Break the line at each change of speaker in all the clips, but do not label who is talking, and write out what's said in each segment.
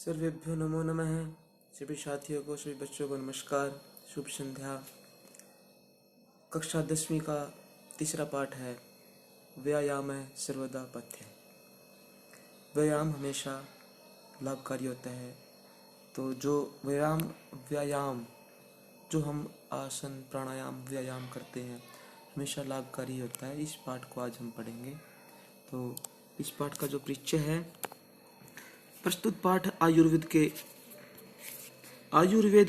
सर्वेभ्यो नमो नमः। सभी साथियों को, सभी बच्चों को नमस्कार, शुभ संध्या। कक्षा 10वीं का तीसरा पाठ है व्यायाम सर्वदा पथ्य। व्यायाम हमेशा लाभकारी होता है। तो जो व्यायाम जो हम आसन प्राणायाम व्यायाम करते हैं हमेशा लाभकारी होता है। इस पाठ को आज हम पढ़ेंगे। तो इस पाठ का जो परिचय है, प्रस्तुत पाठ आयुर्वेद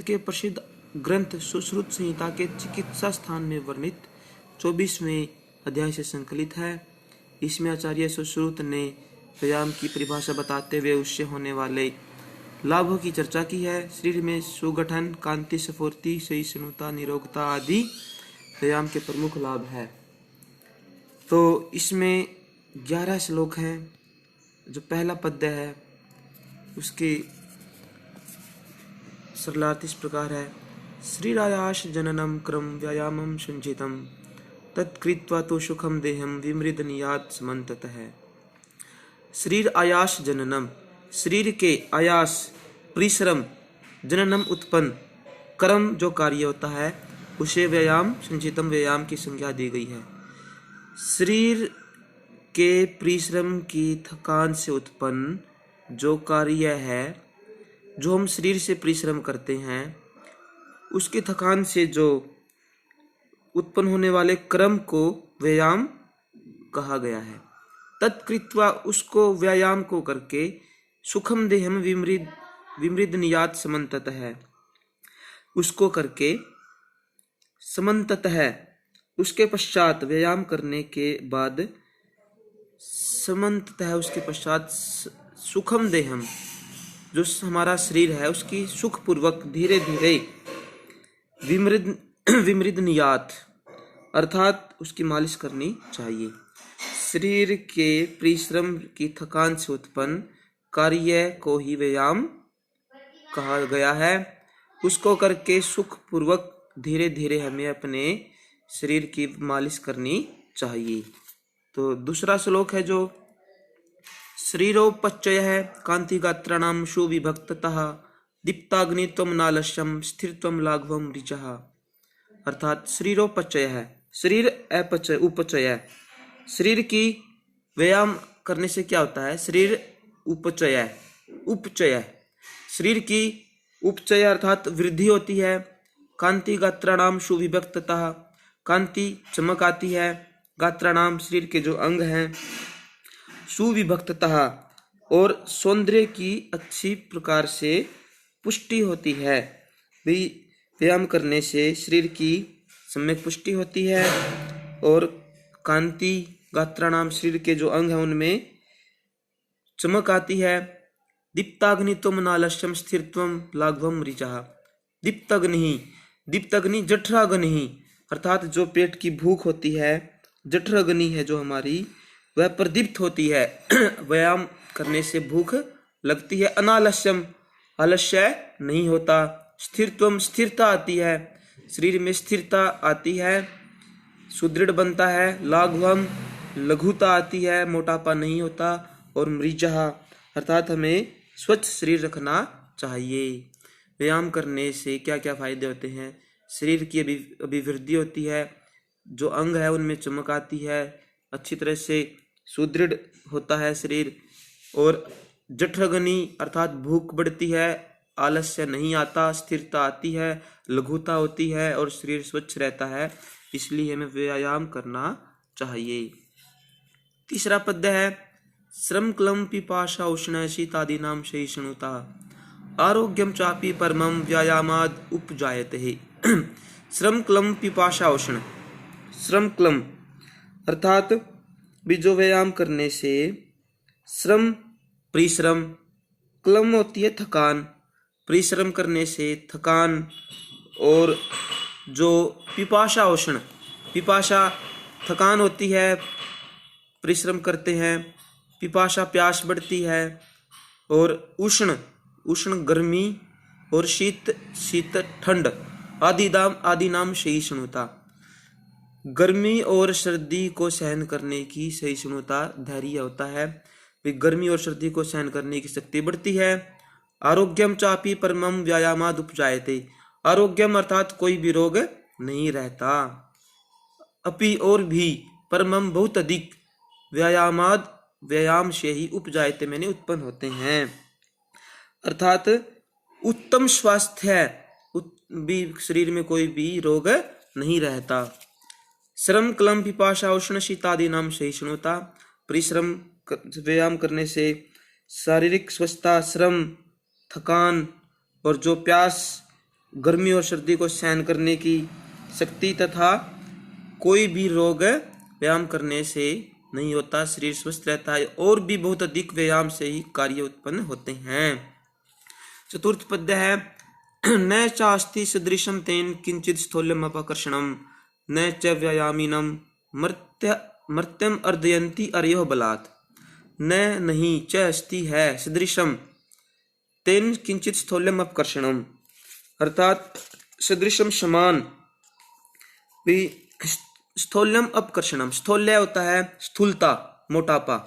के प्रसिद्ध ग्रंथ सुश्रुत संहिता के चिकित्सा स्थान में वर्णित 24वें अध्याय से संकलित है। इसमें आचार्य सुश्रुत ने व्यायाम की परिभाषा बताते हुए उससे होने वाले लाभों की चर्चा की है। शरीर में सुगठन, कांति, स्फूर्ति, सहिष्णुता, निरोगता आदि व्यायाम के प्रमुख लाभ है। तो इसमें 11 श्लोक हैं। जो पहला पद्य है उसकी सरलार्थ इस प्रकार है। श्रीरायाश जननम क्रम व्यायामम संचितम तत्कृत्वा तो सुखम देहम विमृद नियात समन्ततः। शरीर आयास जननम, शरीर के आयास परिश्रम, जननम उत्पन्न, कर्म जो कार्य होता है उसे व्यायाम संचितम व्यायाम की संज्ञा दी गई है। शरीर के परिश्रम की थकान से उत्पन्न जो कार्य है, जो हम शरीर से परिश्रम करते हैं उसकी थकान से जो उत्पन्न होने वाले क्रम को व्यायाम कहा गया है। तत्कृत्वा उसको व्यायाम को करके सुखम देहम विमृद नियात समन्ततः है, उसको करके समन्ततः उसके पश्चात व्यायाम करने के बाद समन्ततः उसके पश्चात सुखम देहम जो हमारा शरीर है उसकी सुखपूर्वक धीरे धीरे विमृद नियात अर्थात उसकी मालिश करनी चाहिए। शरीर के परिश्रम की थकान से उत्पन्न कार्य को ही व्यायाम कहा गया है। उसको करके सुखपूर्वक धीरे धीरे हमें अपने शरीर की मालिश करनी चाहिए। तो दूसरा श्लोक है जो शरीरोपचय है। कांति गात्राणाम सुविभक्ततः दीप्ताग्नित्वम नालस्यम स्थिरत्वम लाघवम ऋचः। अर्थात शरीरोपचय है, शरीर अपचय उपचय है। शरीर की व्यायाम करने से क्या होता है? शरीर उपचय शरीर की उपचय अर्थात वृद्धि होती है। कांति गात्राणाम सुविभक्ततः, कांति चमक आती है। गात्राणाम शरीर के जो अंग हैं, सुविभक्ततः और सौंदर्य की अच्छी प्रकार से पुष्टि होती है। व्यायाम करने से शरीर की सम्यक पुष्टि होती है। और कांति गात्राणाम शरीर के जो अंग हैं उनमें चमक आती है। दीप्ताग्नित्वम नालस्यम स्थिरत्वम लाघवम ऋचः। दीप्ताग्नि जठराग्नि अर्थात जो पेट की भूख होती है, जठराग्नि है जो हमारी, वह प्रदीप्त होती है। व्यायाम करने से भूख लगती है। अनालस्यम आलस्य नहीं होता। स्थिरत्वम स्थिरता आती है, शरीर में स्थिरता आती है, सुदृढ़ बनता है। लाघवम लघुता आती है, मोटापा नहीं होता। और मृजः अर्थात हमें स्वच्छ शरीर रखना चाहिए। व्यायाम करने से क्या क्या फायदे होते हैं? शरीर की अभिवृद्धि होती है, जो अंग है उनमें चमक आती है, अच्छी तरह से सुदृढ़ होता है शरीर। और जठराग्नि अर्थात भूख बढ़ती है, आलस्य नहीं आता, स्थिरता आती है, लघुता होती है और शरीर स्वच्छ रहता है। इसलिए हमें व्यायाम करना चाहिए। तीसरा पद्य है श्रम क्लम पिपाशा उष्ण शीतादीनां सहिष्णुता आरोग्यम चापि परमं व्यायामाद उपजायते। श्रम क्लम पिपाशा उष्ण, श्रम क्लम अर्थात भी जो व्यायाम करने से श्रम परिश्रम, क्लम होती है थकान, परिश्रम करने से थकान, और जो पिपाशा उष्ण, पिपाशा थकान होती है, परिश्रम करते हैं, पिपाशा प्यास बढ़ती है। और उष्ण गर्मी और शीत ठंड आदि नाम सहिष्णुता, गर्मी और सर्दी को सहन करने की सहिष्णुता धैर्य होता है। गर्मी और सर्दी को सहन करने की शक्ति बढ़ती है। आरोग्यम चापि परमम व्यायामाद उपजायते। आरोग्यम अर्थात कोई भी रोग नहीं रहता। अपि और भी, परमम बहुत अधिक, व्यायामाद व्यायाम से ही उपजायते मैंने उत्पन्न होते हैं। अर्थात उत्तम स्वास्थ्य है, भी शरीर में कोई भी रोग नहीं रहता। श्रम क्लम पिपाशा उष्ण शीतादि नाम सहिष्णुता। परिश्रम व्यायाम करने से शारीरिक स्वस्थता, श्रम, थकान और जो प्यास, गर्मी और सर्दी को सहन करने की शक्ति तथा कोई भी रोग व्यायाम करने से नहीं होता, शरीर स्वस्थ रहता है और भी बहुत अधिक व्यायाम से ही कार्य उत्पन्न होते हैं। चतुर्थ पद्य है न चास्ति सदृशम तेन किंचित स्थूल्यम अपकर्षणम न च व्यायामिनम मर्त्यम अर्धयन्ति अर्यो बलात्। न नहीं, च अस्ति है, सदृशम, तेन किंचित स्थूल्यम अपकर्षणम अर्थात सदृशम समान, भी स्थूल्यम अपकर्षणम। स्थूल्य होता है स्थूलता, मोटापा,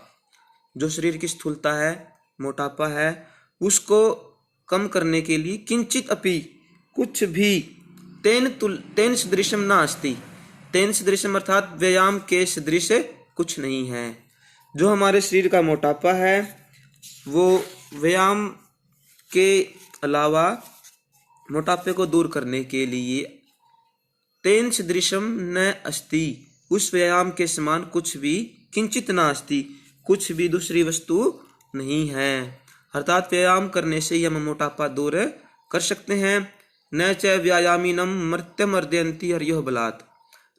जो शरीर की स्थूलता है, मोटापा है, उसको कम करने के लिए किंचित अपि, कुछ भी, तेन सदृशम न अस्ति। तेन सदृशम अर्थात व्यायाम के सदृश कुछ नहीं है। जो हमारे शरीर का मोटापा है वो व्यायाम के अलावा मोटापे को दूर करने के लिए तेन सदृशम न अस्ति, उस व्यायाम के समान कुछ भी, किंचित न अस्ति, कुछ भी दूसरी वस्तु नहीं है। अर्थात व्यायाम करने से हम मोटापा दूर कर सकते हैं। न च व्यायामीनम मर्त्यम अर्दयन्ति हर्यो बलात्।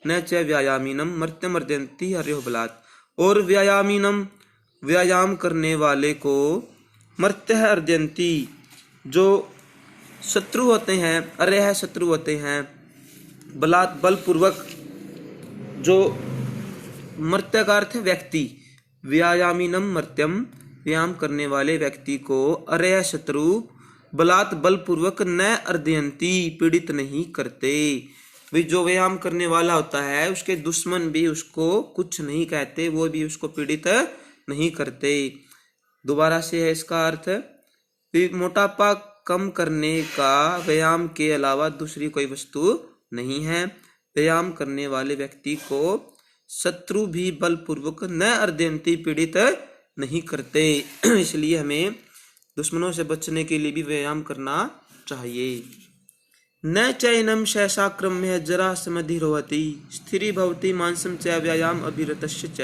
न च व्यायामीनम मर्त्यम अर्दयन्ति हर्यो बलात्। और व्यायामीनम, व्यायाम करने वाले को, मर्त्य अर्दयन्ति, जो शत्रु होते हैं, अर्यः शत्रु होते हैं, बलात् बलपूर्वक, जो मर्त्य का अर्थ है व्यक्ति, व्यायामीनम मर्त्यम, व्यायाम करने वाले व्यक्ति को, अर्यः शत्रु, बलात् बलपूर्वक, न अर्दयन्ति, पीड़ित नहीं करते। वे जो व्यायाम करने वाला होता है उसके दुश्मन भी उसको कुछ नहीं कहते, वो भी उसको पीड़ित नहीं करते। दोबारा से है इसका अर्थ, मोटापा कम करने का व्यायाम के अलावा दूसरी कोई वस्तु नहीं है। व्यायाम करने वाले व्यक्ति को शत्रु भी बलपूर्वक न अर्दयन्ति, पीड़ित नहीं करते। इसलिए हमें दुश्मनों से बचने के लिए भी व्यायाम करना चाहिए। न चैनम शैषाक्रम्य जरा समधिरोहति स्थिरी भवति मांसम च व्यायाम अभिरतस्य च।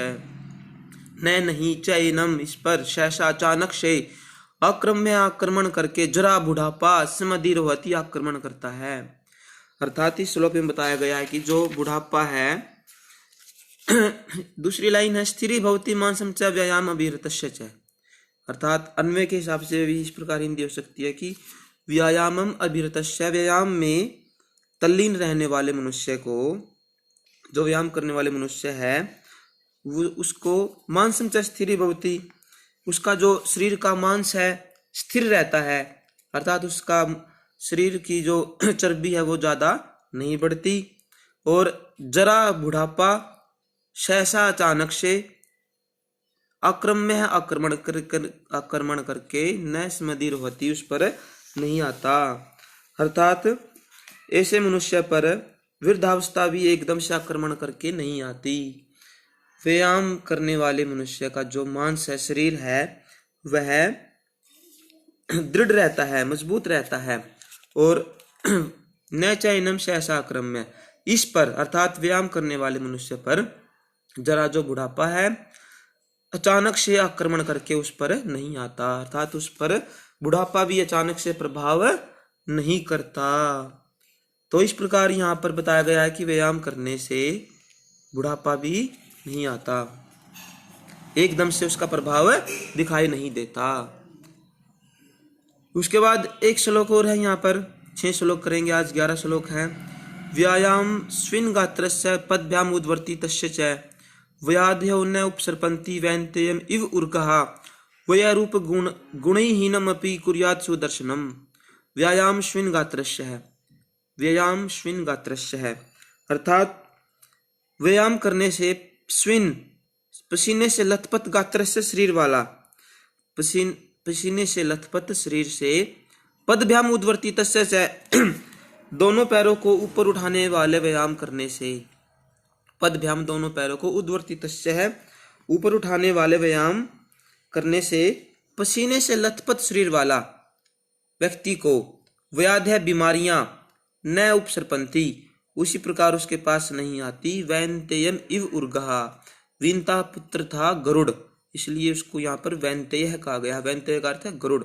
न नहीं, चैनम, इस पर, शैषा अचानक से, अक्रम्य आक्रमण करके, जरा बुढ़ापा, समधिरोहति आक्रमण करता है। अर्थात इस श्लोक में बताया गया है कि जो बुढ़ापा है, दूसरी लाइन है स्थिरी भवति मांसम च व्यायाम अभिरतस्य च। अर्थात अन्वय के हिसाब से भी इस प्रकार हिंदी हो सकती है कि व्यायामम अभिरतस्य, व्यायाम में तल्लीन रहने वाले मनुष्य को, जो व्यायाम करने वाले मनुष्य है वो, उसको मांसम च स्थिरी भवति, उसका जो शरीर का मांस है स्थिर रहता है, अर्थात उसका शरीर की जो चर्बी है वो ज्यादा नहीं बढ़ती। और जरा बुढ़ापा, सहसा अचानक से, आक्रम्य है आक्रमण करके, न स्मधिर होती, उस पर नहीं आता। अर्थात ऐसे मनुष्य पर वृद्धावस्था भी एकदम से आक्रमण करके नहीं आती। व्यायाम करने वाले मनुष्य का जो मांस है, शरीर है, वह दृढ़ रहता है, मजबूत रहता है। और न चैनम सहसा आक्रम्य, इस पर अर्थात व्यायाम करने वाले मनुष्य पर जरा जो बुढ़ापा है अचानक से आक्रमण करके उस पर नहीं आता, अर्थात उस पर बुढ़ापा भी अचानक से प्रभाव नहीं करता। तो इस प्रकार यहाँ पर बताया गया है कि व्यायाम करने से बुढ़ापा भी नहीं आता, एकदम से उसका प्रभाव दिखाई नहीं देता। उसके बाद एक श्लोक और है, यहाँ पर 6 श्लोक करेंगे आज, 11 श्लोक हैं। व्यायाम स्विन गात्रस्य पदभ्याम उद्वर्ति तस्य च व्याध्यो न उपसर्पन्ति वैन्तेयम इव उर्कः वया रूप गुणहीनमपि कुर्यात् सुदर्शनम। व्यायाम स्विन गात्रस्य है, व्यायाम स्विन गात्रस्य है, अर्थात व्यायाम करने से स्विन, पसीने से लथपथ, गात्रस्य शरीर वाला, पसीने से लथपथ शरीर से पदभ्याम उद्वर्ती तस्य च दोनों पैरों को ऊपर उठाने वाले व्यायाम करने से। पदभ्याम दोनों पैरों को उद्वर्ती तस्य है ऊपर उठाने वाले व्यायाम करने से पसीने से लथपथ शरीर वाला व्यक्ति को व्याध बीमारियां न उपसरपंथी उसी प्रकार उसके पास नहीं आती। वैनतेयम इव उर्गहा, विनता पुत्र था गरुड़, इसलिए उसको यहाँ पर वैनतेय कहा गया। वैनतेय का अर्थ है गरुड़।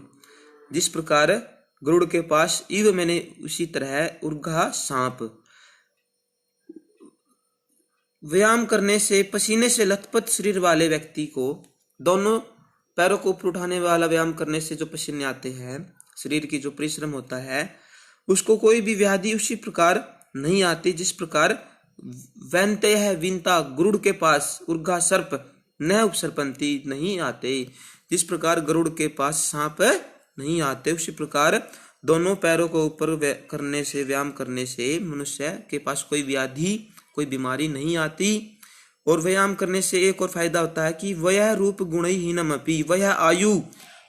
जिस प्रकार गरुड़ के पास इव मैंने उसी तरह उर्गहा सांप। व्यायाम करने से पसीने से लथपथ शरीर वाले व्यक्ति को, दोनों पैरों को ऊपर उठाने वाला व्यायाम करने से जो पसीने आते हैं, शरीर की जो परिश्रम होता है, उसको कोई भी व्याधि उसी प्रकार नहीं आती जिस प्रकार वैनतेय है विनता गरुड़ के पास उर्गा सर्प न उपसर्पंती नहीं आते। जिस प्रकार गरुड़ के पास सांप नहीं आते, उसी प्रकार दोनों पैरों को ऊपर करने से, व्यायाम करने से मनुष्य के पास कोई व्याधि, कोई बीमारी नहीं आती। और व्यायाम करने से एक और फायदा होता है कि वह रूप गुणहीनमपि, वह आयु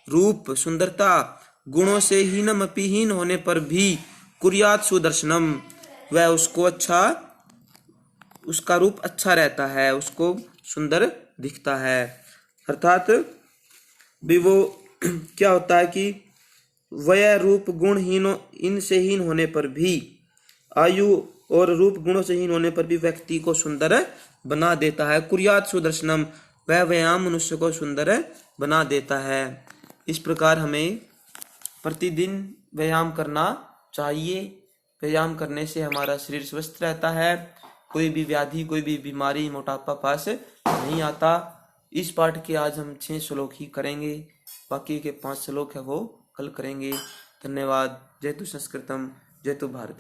रूप सुंदरता गुणों से हीनमपि हीन होने पर भी कुर्यात सुदर्शनम, वह उसको अच्छा, उसका रूप अच्छा रहता है, उसको सुंदर दिखता है। अर्थात भी वो क्या होता है कि वह रूप गुण इनसे हीन होने पर भी, आयु और रूप गुणों से हीन होने पर भी व्यक्ति को सुंदर बना देता है। कुर्यात सुदर्शनम, वह व्यायाम मनुष्य को सुंदर बना देता है। इस प्रकार हमें प्रतिदिन व्यायाम करना चाहिए। व्यायाम करने से हमारा शरीर स्वस्थ रहता है, कोई भी व्याधि, कोई भी बीमारी, मोटापा पास नहीं आता। इस पाठ के आज हम 6 श्लोक ही करेंगे, बाकी के 5 श्लोक है वो कल करेंगे। धन्यवाद। जय तु संस्कृतम, जय तु भारत।